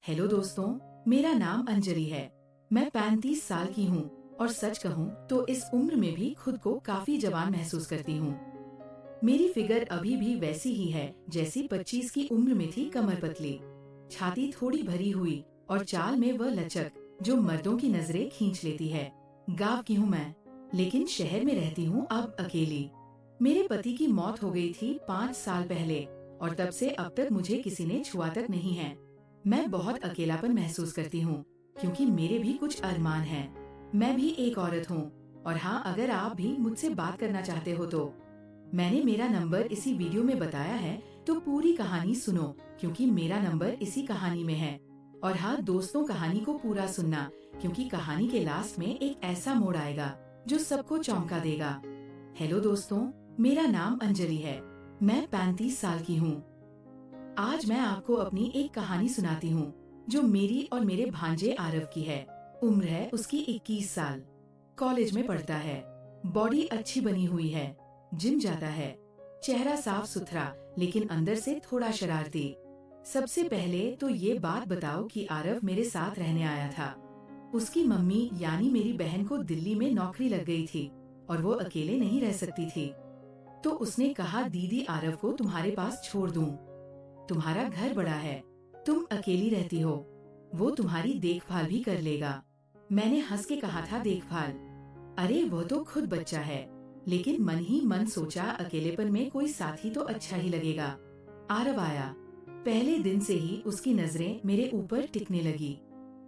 Hello दोस्तों, मेरा नाम अंजलि है। मैं 35 साल की हूँ और सच कहूँ तो इस उम्र में भी खुद को काफी जवान महसूस करती हूँ। मेरी फिगर अभी भी वैसी ही है जैसी 25 की उम्र में थी। कमर पतली, छाती थोड़ी भरी हुई और चाल में वह लचक जो मर्दों की नजरें खींच लेती है। गांव की हूँ मैं, लेकिन शहर में रहती हूँ अब अकेली। मेरे पति की मौत हो गई थी 5 साल पहले और तब से अब तक मुझे किसी ने छुआ तक नहीं है। मैं बहुत अकेलापन महसूस करती हूँ क्योंकि मेरे भी कुछ अरमान हैं। मैं भी एक औरत हूँ और हाँ, अगर आप भी मुझसे बात करना चाहते हो तो मैंने मेरा नंबर इसी वीडियो में बताया है, तो पूरी कहानी सुनो क्योंकि मेरा नंबर इसी कहानी में है। और हाँ दोस्तों, कहानी को पूरा सुनना क्योंकि कहानी के लास्ट में एक ऐसा मोड़ आएगा जो सबको चौंका देगा। हेलो दोस्तों, मेरा नाम अंजलि है। मैं 35 साल की हूँ। आज मैं आपको अपनी एक कहानी सुनाती हूँ जो मेरी और मेरे भांजे आरव की है। उम्र है उसकी 21 साल। कॉलेज में पढ़ता है। बॉडी अच्छी बनी हुई है। जिम जाता है। चेहरा साफ सुथरा लेकिन अंदर से थोड़ा शरारती। सबसे पहले तो ये बात बताओ कि आरव मेरे साथ रहने आया था। उसकी मम्मी यानी मेरी बहन को दिल्ली में नौकरी लग गई थी और वो अकेले नहीं रह सकती थी। तो उसने कहा, दीदी आरव को तुम्हारे पास छोड़ दूं। तुम्हारा घर बड़ा है, तुम अकेली रहती हो, वो तुम्हारी देखभाल भी कर लेगा। मैंने हंस के कहा था, देखभाल? अरे वो तो खुद बच्चा है। लेकिन मन ही मन सोचा, अकेलेपन में कोई साथी तो अच्छा ही लगेगा। आरव आया। पहले दिन से ही उसकी नजरें मेरे ऊपर टिकने लगी।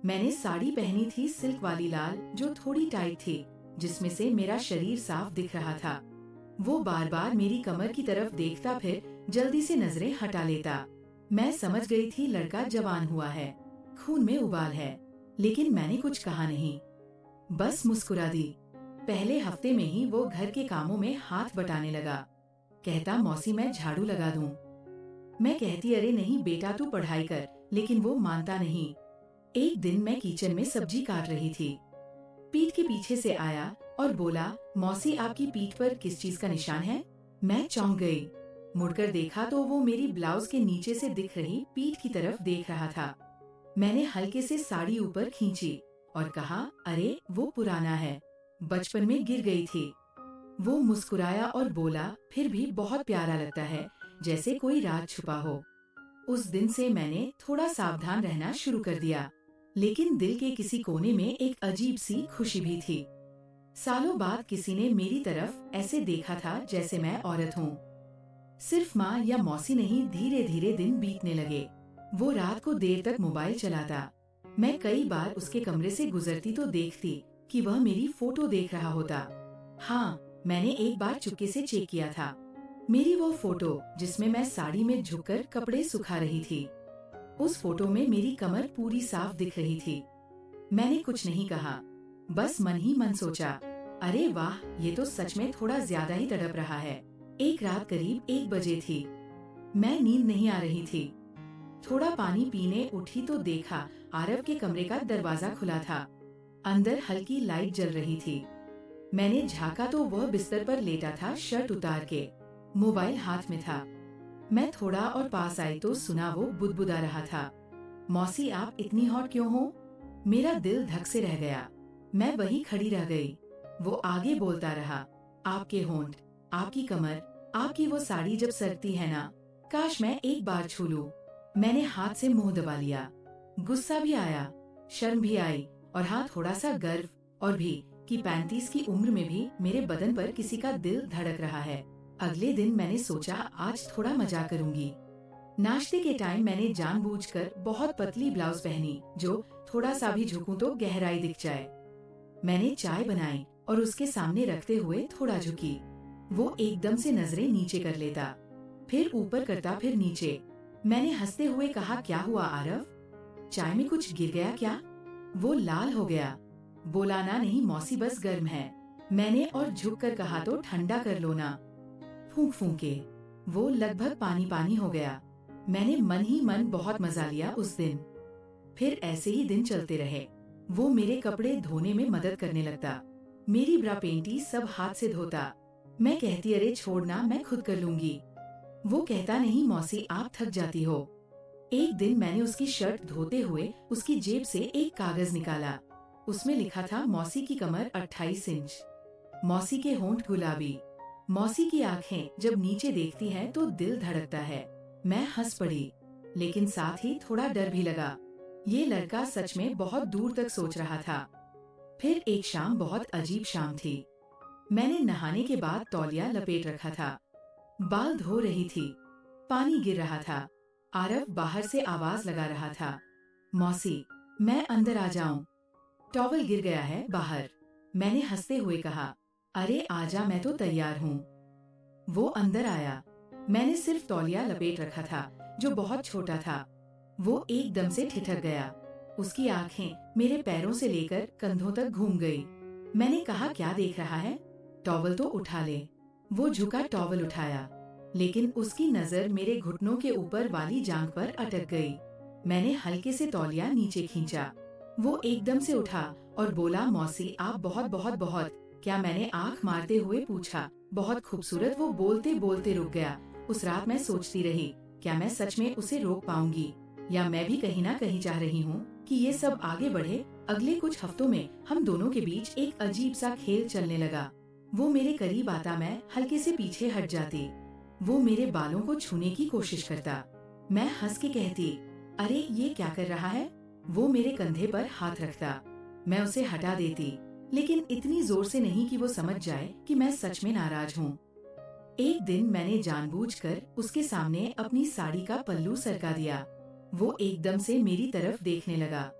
मैंने साड़ी पहनी थी, सिल्क वाली लाल, जो थोड़ी टाइट थी, जिसमें से मेरा शरीर साफ दिख रहा था। वो बार बार मेरी कमर की तरफ देखता, फिर जल्दी से नजरें हटा लेता। मैं समझ गई थी लड़का जवान हुआ है, खून में उबाल है। लेकिन मैंने कुछ कहा नहीं, बस मुस्कुरा दी। पहले हफ्ते में ही वो घर के कामों में हाथ बटाने लगा। कहता, मौसी मैं झाड़ू लगा दूं। मैं कहती, अरे नहीं बेटा तू पढ़ाई कर, लेकिन वो मानता नहीं। एक दिन मैं किचन में सब्जी काट रही थी। पीठ के पीछे से आया और बोला, मौसी आपकी पीठ पर किस चीज का निशान है? मैं चौंक गई। मुड़कर देखा तो वो मेरी ब्लाउज के नीचे से दिख रही पीठ की तरफ देख रहा था। मैंने हल्के से साड़ी ऊपर खींची और कहा, अरे वो पुराना है, बचपन में गिर गई थी। वो मुस्कुराया और बोला, फिर भी बहुत प्यारा लगता है, जैसे कोई राज छुपा हो। उस दिन से मैंने थोड़ा सावधान रहना शुरू कर दिया, लेकिन दिल के किसी कोने में एक अजीब सी खुशी भी थी। सालों बाद किसी ने मेरी तरफ ऐसे देखा था जैसे मैं औरत हूँ। सिर्फ माँ या मौसी नहीं, धीरे धीरे दिन बीतने लगे। वो रात को देर तक मोबाइल चलाता। मैं कई बार उसके कमरे से गुजरती तो देखती कि वह मेरी फोटो देख रहा होता। हाँ, मैंने एक बार चुपके से चेक किया था। मेरी वो फोटो जिसमें मैं साड़ी में झुककर कपड़े सुखा रही थी। उस फोटो में मेरी कमर पूरी साफ दिख रही थी। मैंने कुछ नहीं कहा, बस मन ही मन सोचा, अरे वाह, ये तो सच में थोड़ा ज्यादा ही तड़प रहा है। एक रात करीब 1 बजे थी। मैं नींद नहीं आ रही थी। थोड़ा पानी पीने उठी तो देखा आरव के कमरे का दरवाजा खुला था। अंदर हल्की लाइट जल रही थी। मैंने झांका तो वह बिस्तर पर लेटा था, शर्ट उतार के, मोबाइल हाथ में था। मैं थोड़ा और पास आई तो सुना वो बुदबुदा रहा था, मौसी आप इतनी हॉट क्यों हो? मेरा दिल धक से रह गया। मैं वहीं खड़ी रह गई। वो आगे बोलता रहा, आपके होंठ, आपकी कमर, आपकी वो साड़ी जब सरकती है ना, काश मैं एक बार छू लूं। मैंने हाथ से मुंह दबा लिया। गुस्सा भी आया, शर्म भी आई और हाँ, थोड़ा सा गर्व और भी कि 35 की उम्र में भी मेरे बदन पर किसी का दिल धड़क रहा है। अगले दिन मैंने सोचा आज थोड़ा मजाक करूंगी। नाश्ते के टाइम मैंने जानबूझकर बहुत पतली ब्लाउज पहनी जो थोड़ा सा भी झुकूं तो गहराई दिख जाए। मैंने चाय बनाई और उसके सामने रखते हुए थोड़ा झुकी। वो एकदम से नजरें नीचे कर लेता, फिर ऊपर करता, फिर नीचे। मैंने हंसते हुए कहा, क्या हुआ आरव, चाय में कुछ गिर गया क्या? वो लाल हो गया। बोला, ना नहीं मौसी, बस गर्म है। मैंने और झुक कर कहा, तो ठंडा कर लो ना। फूंक फूंक के वो लगभग पानी पानी हो गया। मैंने मन ही मन बहुत मजा लिया उस दिन। फिर ऐसे ही दिन चलते रहे। वो मेरे कपड़े धोने में मदद करने लगता, मेरी ब्रा पेंटी सब हाथ से धोता। मैं कहती, अरे छोड़ना, मैं खुद कर लूंगी। वो कहता, नहीं मौसी आप थक जाती हो। एक दिन मैंने उसकी शर्ट धोते हुए उसकी जेब से एक कागज निकाला। उसमें लिखा था मौसी की कमर 28 इंच, मौसी के होंठ गुलाबी, मौसी की आंखें जब नीचे देखती हैं तो दिल धड़कता है। मैं हंस पड़ी, लेकिन साथ ही थोड़ा डर भी लगा। ये लड़का सच में बहुत दूर तक सोच रहा था। फिर एक शाम बहुत अजीब शाम थी। मैंने नहाने के बाद तौलिया लपेट रखा था, बाल धो रही थी, पानी गिर रहा था। आरव बाहर से आवाज लगा रहा था, मौसी, मैं अंदर आ जाऊं? टॉवल गिर गया है बाहर। मैंने हंसते हुए कहा, अरे आजा, मैं तो तैयार हूँ। वो अंदर आया। मैंने सिर्फ तौलिया लपेट रखा था, जो बहुत छोटा था। वो एकदम से ठिठक गया। उसकी आंखें मेरे पैरों से लेकर कंधों तक घूम गई। मैंने कहा, क्या देख रहा है? टॉवल तो उठा ले। वो झुका, टॉवल उठाया, लेकिन उसकी नजर मेरे घुटनों के ऊपर वाली जांघ पर अटक गई। मैंने हल्के से तौलिया नीचे खींचा। वो एकदम से उठा और बोला, मौसी आप बहुत बहुत बहुत। क्या? मैंने आंख मारते हुए पूछा। बहुत खूबसूरत। वो बोलते बोलते रुक गया। उस रात मैं सोचती रही, क्या मैं सच में उसे रोक पाऊंगी, या मैं भी कहीं ना कहीं चाह रही हूँ कि ये सब आगे बढ़े। अगले कुछ हफ्तों में हम दोनों के बीच एक अजीब सा खेल चलने लगा। वो मेरे करीब आता, मैं हल्के से पीछे हट जाती। वो मेरे बालों को छूने की कोशिश करता। मैं हंस के कहती, अरे ये क्या कर रहा है? वो मेरे कंधे पर हाथ रखता। मैं उसे हटा देती, लेकिन इतनी जोर से नहीं कि वो समझ जाए कि मैं सच में नाराज हूँ। एक दिन मैंने जानबूझकर उसके सामने अपनी साड़ी का पल्लू सरका दिया। वो एकदम से मेरी तरफ देखने लगा।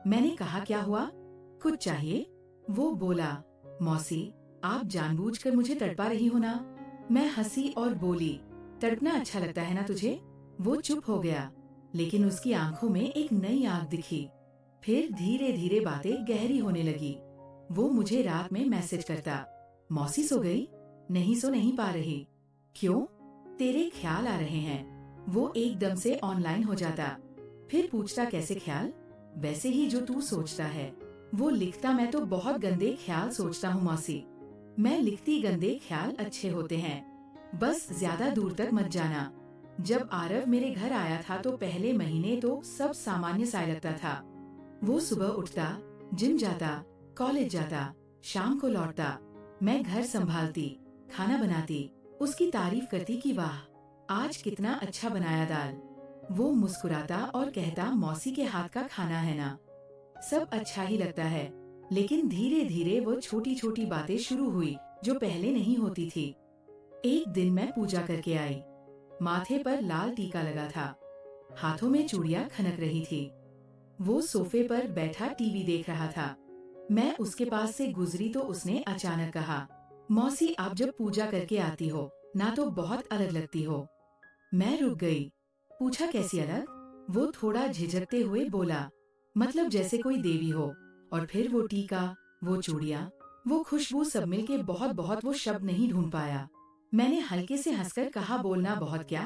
मैंने कहा, क्या हुआ? कुछ चाहिए? वो बोला, मौसी आप जानबूझकर मुझे तड़पा रही हो ना? मैं हंसी और बोली, तड़पना अच्छा लगता है ना तुझे? वो चुप हो गया, लेकिन उसकी आंखों में एक नई आग दिखी। फिर धीरे धीरे बातें गहरी होने लगी। वो मुझे रात में मैसेज करता, मौसी सो गई? नहीं, सो नहीं पा रही। क्यों? तेरे ख्याल आ रहे हैं। वो एकदम से ऑनलाइन हो जाता। फिर पूछता, कैसे ख्याल? वैसे ही जो तू सोचता है। वो लिखता, मैं तो बहुत गंदे ख्याल सोचता हूँ मौसी। मैं लिखती, गंदे ख्याल अच्छे होते हैं, बस ज्यादा दूर तक मत जाना। जब आरव मेरे घर आया था तो पहले महीने तो सब सामान्य सा लगता था। वो सुबह उठता, जिम जाता, कॉलेज जाता, शाम को लौटता। मैं घर संभालती, खाना बनाती, उसकी तारीफ करती कि वाह आज कितना अच्छा बनाया दाल। वो मुस्कुराता और कहता, मौसी के हाथ का खाना है ना? सब अच्छा ही लगता है। लेकिन धीरे धीरे वो छोटी छोटी बातें शुरू हुई जो पहले नहीं होती थी। एक दिन मैं पूजा करके आई। माथे पर लाल टीका लगा था, हाथों में चूड़ियां खनक रही थी। वो सोफे पर बैठा टीवी देख रहा था। मैं उसके पास से गुजरी तो उसने अचानक कहा, मौसी आप जब पूजा करके आती हो ना तो बहुत अलग लगती हो। मैं रुक गई। पूछा, कैसी अलग? वो थोड़ा झिझकते हुए बोला, मतलब जैसे कोई देवी हो। और फिर वो टीका, वो चूड़ियां, वो खुशबू सब मिलके बहुत बहुत। वो शब्द नहीं ढूंढ पाया। मैंने हल्के से हंसकर कहा, बोलना बहुत क्या?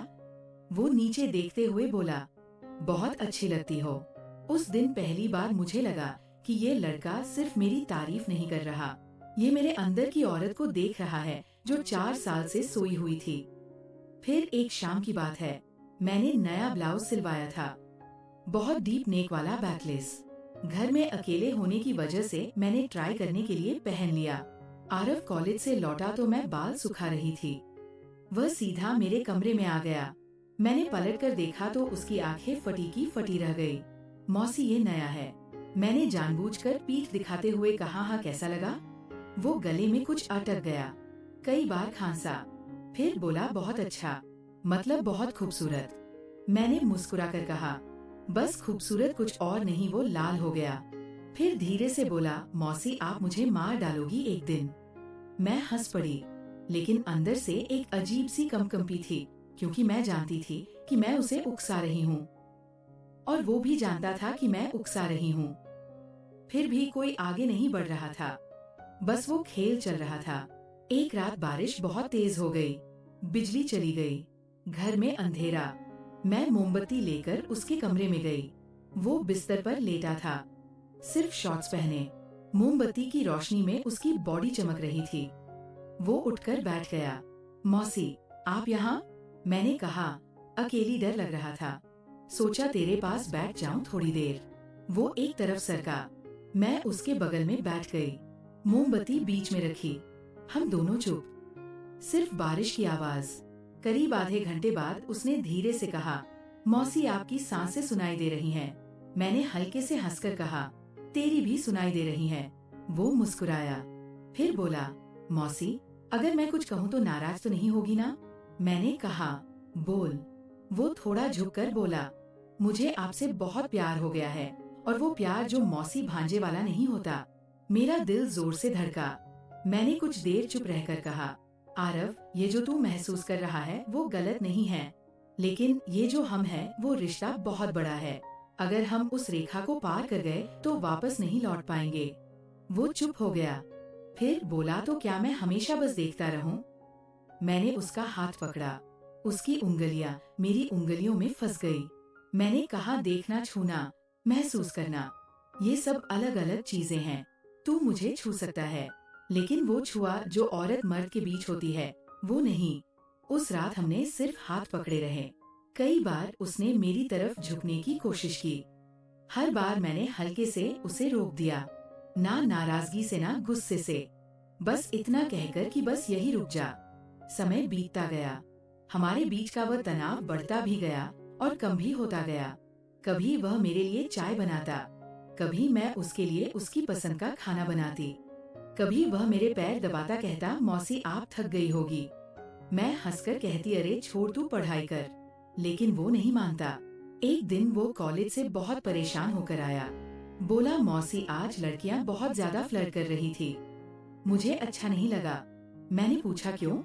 वो नीचे देखते हुए बोला, बहुत अच्छी लगती हो। उस दिन पहली बार मुझे लगा कि ये लड़का सिर्फ मेरी तारीफ नहीं कर रहा, ये मेरे अंदर की औरत को देख रहा है जो 4 साल से सोई हुई थी। फिर एक शाम की बात है, मैंने नया ब्लाउज सिलवाया था, बहुत डीप नेक वाला बैकलेस। घर में अकेले होने की वजह से मैंने ट्राई करने के लिए पहन लिया। आरव कॉलेज से लौटा तो मैं बाल सुखा रही थी। वह सीधा मेरे कमरे में आ गया। मैंने पलट कर देखा तो उसकी आंखें फटी की फटी रह गई। मौसी ये नया है। मैंने जानबूझकर पीठ दिखाते हुए कहा, हाँ कैसा लगा? वो गले में कुछ अटक गया, कई बार खांसा, फिर बोला, बहुत अच्छा, मतलब बहुत खूबसूरत। मैंने मुस्कुरा कर कहा, बस खूबसूरत कुछ और नहीं। वो लाल हो गया, फिर धीरे से बोला, मौसी आप मुझे मार डालोगी एक दिन। मैं हंस पड़ी, लेकिन अंदर से एक अजीब सी कंपकंपी थी, क्योंकि मैं जानती थी कि मैं उसे उकसा रही हूँ और वो भी जानता था कि मैं उकसा रही हूँ। फिर भी कोई आगे नहीं बढ़ रहा था, बस वो खेल चल रहा था। एक रात बारिश बहुत तेज हो गई, बिजली चली गई, घर में अंधेरा। मैं मोमबत्ती लेकर उसके कमरे में गई। वो बिस्तर पर लेटा था, सिर्फ शॉर्ट्स पहने। मोमबत्ती की रोशनी में उसकी बॉडी चमक रही थी। वो उठकर बैठ गया। मौसी आप यहाँ? मैंने कहा, अकेली डर लग रहा था। सोचा तेरे पास बैठ जाऊं थोड़ी देर। वो एक तरफ सरका, मैं उसके बगल में बैठ गई, मोमबत्ती बीच में रखी। हम दोनों चुप, सिर्फ बारिश की आवाज। करीब आधे घंटे बाद उसने धीरे से कहा, मौसी आपकी सांसें सुनाई दे रही हैं। मैंने हल्के से हंसकर कहा, तेरी भी सुनाई दे रही हैं। वो मुस्कुराया, फिर बोला, मौसी अगर मैं कुछ कहूँ तो नाराज तो नहीं होगी ना? मैंने कहा, बोल। वो थोड़ा झुककर बोला, मुझे आपसे बहुत प्यार हो गया है, और वो प्यार जो मौसी भांजे वाला नहीं होता। मेरा दिल जोर से धड़का। मैंने कुछ देर चुप रहकर कहा, आरव ये जो तू महसूस कर रहा है वो गलत नहीं है, लेकिन ये जो हम हैं वो रिश्ता बहुत बड़ा है। अगर हम उस रेखा को पार कर गए तो वापस नहीं लौट पाएंगे। वो चुप हो गया, फिर बोला, तो क्या मैं हमेशा बस देखता रहूं? मैंने उसका हाथ पकड़ा, उसकी उंगलियां मेरी उंगलियों में फंस गई। मैंने कहा, देखना, छूना, महसूस करना, ये सब अलग अलग चीजें हैं। तू मुझे छू सकता है, लेकिन वो छुआ जो औरत मर्द के बीच होती है वो नहीं। उस रात हमने सिर्फ हाथ पकड़े रहे। कई बार उसने मेरी तरफ झुकने की कोशिश की, हर बार मैंने हल्के से उसे रोक दिया, ना नाराजगी से ना गुस्से से, बस इतना कहकर कि बस यही रुक जा। समय बीतता गया, हमारे बीच का वह तनाव बढ़ता भी गया और कम भी होता गया। कभी वह मेरे लिए चाय बनाता, कभी मैं उसके लिए उसकी पसंद का खाना बनाती, कभी वह मेरे पैर दबाता कहता, मौसी आप थक गई होगी। मैं हंसकर कहती, अरे छोड़ तू पढ़ाई कर। लेकिन वो नहीं मानता। एक दिन वो कॉलेज से बहुत परेशान होकर आया, बोला, मौसी आज लड़कियां बहुत ज्यादा फ्लर्ट कर रही थी। मुझे अच्छा नहीं लगा। मैंने पूछा क्यों?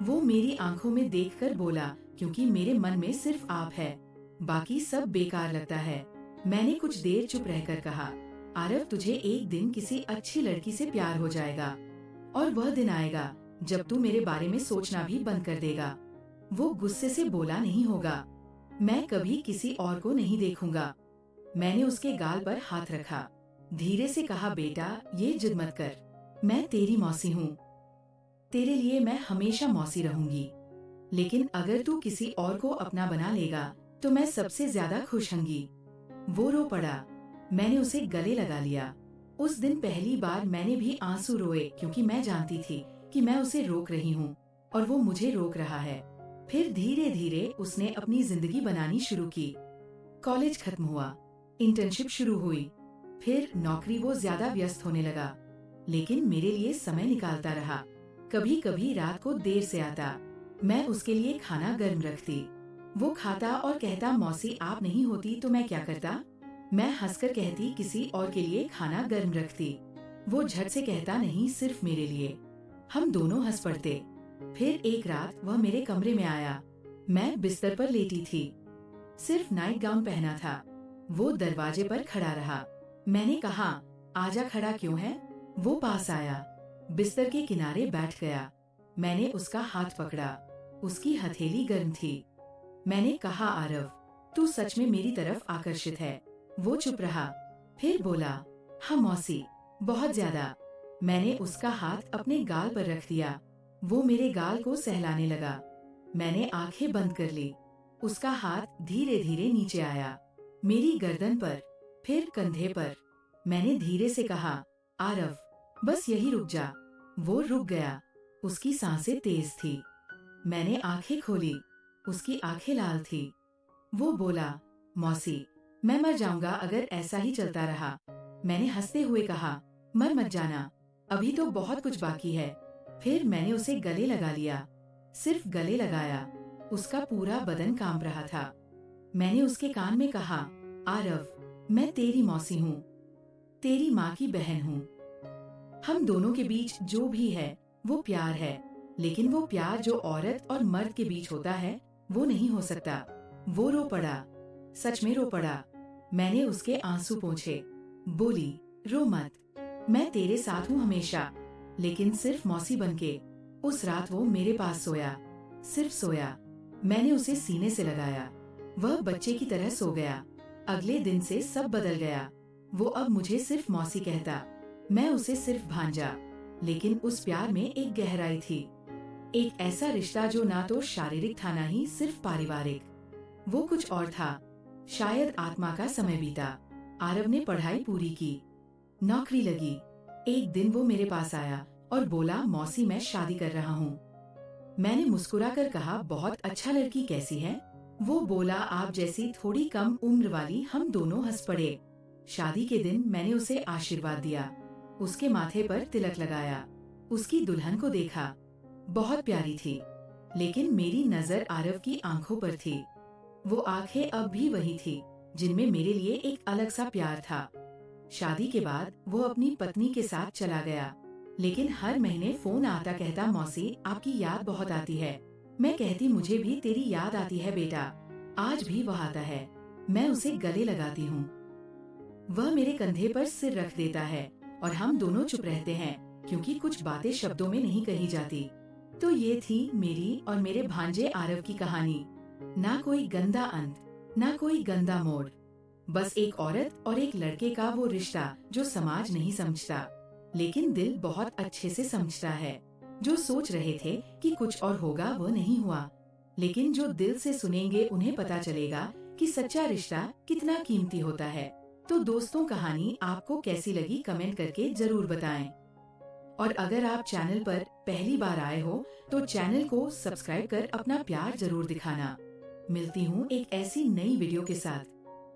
वो मेरी आंखों में देखकर बोला, क्योंकि मेरे मन में सिर्फ आप है, बाकी सब बेकार लगता है। मैंने कुछ देर चुप रहकर कहा, आरव तुझे एक दिन किसी अच्छी लड़की से प्यार हो जाएगा, और वह दिन आएगा जब तू मेरे बारे में सोचना भी बंद कर देगा। वो गुस्से से बोला, नहीं होगा, मैं कभी किसी और को नहीं देखूंगा। मैंने उसके गाल पर हाथ रखा, धीरे से कहा, बेटा ये जिद मत कर, मैं तेरी मौसी हूँ, तेरे लिए मैं हमेशा मौसी रहूंगी। लेकिन अगर तू किसी और को अपना बना लेगा तो मैं सबसे ज्यादा खुश होंगी। वो रो पड़ा, मैंने उसे गले लगा लिया। उस दिन पहली बार मैंने भी आंसू रोए, क्योंकि मैं जानती थी कि मैं उसे रोक रही हूँ और वो मुझे रोक रहा है। फिर धीरे धीरे उसने अपनी जिंदगी बनानी शुरू की। कॉलेज खत्म हुआ, इंटर्नशिप शुरू हुई, फिर नौकरी। वो ज्यादा व्यस्त होने लगा, लेकिन मेरे लिए समय निकालता रहा। कभी कभी रात को देर से आता, मैं उसके लिए खाना गर्म रखती। वो खाता और कहता, मौसी आप नहीं होती तो मैं क्या करता? मैं हंसकर कहती, किसी और के लिए खाना गर्म रखती। वो झट से कहता, नहीं सिर्फ मेरे लिए। हम दोनों हंस पड़ते। फिर एक रात वह मेरे कमरे में आया, मैं बिस्तर पर लेटी थी, सिर्फ नाइट गाउन पहना था। वो दरवाजे पर खड़ा रहा। मैंने कहा, आजा, खड़ा क्यों है? वो पास आया, बिस्तर के किनारे बैठ गया। मैंने उसका हाथ पकड़ा, उसकी हथेली गर्म थी। मैंने कहा, आरव तू सच में मेरी तरफ आकर्षित है। वो चुप रहा, फिर बोला, हाँ मौसी, बहुत ज्यादा। मैंने उसका हाथ अपने गाल पर रख दिया, वो मेरे गाल को सहलाने लगा। मैंने आंखें बंद कर ली। उसका हाथ धीरे धीरे नीचे आया, मेरी गर्दन पर, फिर कंधे पर। मैंने धीरे से कहा, आरव बस यही रुक जा। वो रुक गया, उसकी सांसें तेज थी। मैंने आंखें खोली, उसकी आंखें लाल थी। वो बोला, मौसी मैं मर जाऊंगा अगर ऐसा ही चलता रहा। मैंने हंसते हुए कहा, मर मत जाना, अभी तो बहुत कुछ बाकी है। फिर मैंने उसे गले लगा लिया, सिर्फ गले लगाया। उसका पूरा बदन कांप रहा था। मैंने उसके कान में कहा, आरव मैं तेरी मौसी हूँ, तेरी माँ की बहन हूँ। हम दोनों के बीच जो भी है वो प्यार है, लेकिन वो प्यार जो औरत और मर्द के बीच होता है वो नहीं हो सकता। वो रो पड़ा, सच में रो पड़ा। मैंने उसके आंसू पोंछे, बोली, रो मत, मैं तेरे साथ हूँ हमेशा, लेकिन सिर्फ मौसी बनके। उस रात वो मेरे पास सोया, सिर्फ सोया। मैंने उसे सीने से लगाया, वह बच्चे की तरह सो गया। अगले दिन से सब बदल गया। वो अब मुझे सिर्फ मौसी कहता, मैं उसे सिर्फ भांजा। लेकिन उस प्यार में एक गहराई थी, एक ऐसा रिश्ता जो ना तो शारीरिक था ना ही सिर्फ पारिवारिक। वो कुछ और था, शायद आत्मा का समय बीता। आरव ने पढ़ाई पूरी की, नौकरी लगी। एक दिन वो मेरे पास आया और बोला, मौसी मैं शादी कर रहा हूँ। मैंने मुस्कुराकर कहा, बहुत अच्छा, लड़की कैसी है? वो बोला, आप जैसी थोड़ी कम उम्र वाली। हम दोनों हंस पड़े। शादी के दिन मैंने उसे आशीर्वाद दिया, उसके माथे पर तिलक लगाया, उसकी दुल्हन को देखा। बहुत प्यारी थी, लेकिन मेरी नजर आरव की आंखों पर थी। वो आंखें अब भी वही थी, जिनमें मेरे लिए एक अलग सा प्यार था। शादी के बाद वो अपनी पत्नी के साथ चला गया, लेकिन हर महीने फोन आता, कहता, मौसी आपकी याद बहुत आती है। मैं कहती, मुझे भी तेरी याद आती है बेटा। आज भी वह आता है, मैं उसे गले लगाती हूँ। वह मेरे कंधे पर सिर रख देता है और हम दोनों चुप रहते हैं, क्योंकि कुछ बातें शब्दों में नहीं कही जाती। तो ये थी मेरी और मेरे भांजे आरव की कहानी। ना कोई गंदा अंत, ना कोई गंदा मोड़, बस एक औरत और एक लड़के का वो रिश्ता जो समाज नहीं समझता, लेकिन दिल बहुत अच्छे से समझता है। जो सोच रहे थे कि कुछ और होगा, वो नहीं हुआ, लेकिन जो दिल से सुनेंगे उन्हें पता चलेगा कि सच्चा रिश्ता कितना कीमती होता है। तो दोस्तों, कहानी आपको कैसी लगी कमेंट करके जरूर बताएं। और अगर आप चैनल पर पहली बार आए हो तो चैनल को सब्सक्राइब कर अपना प्यार जरूर दिखाना। मिलती हूँ एक ऐसी नई वीडियो के साथ।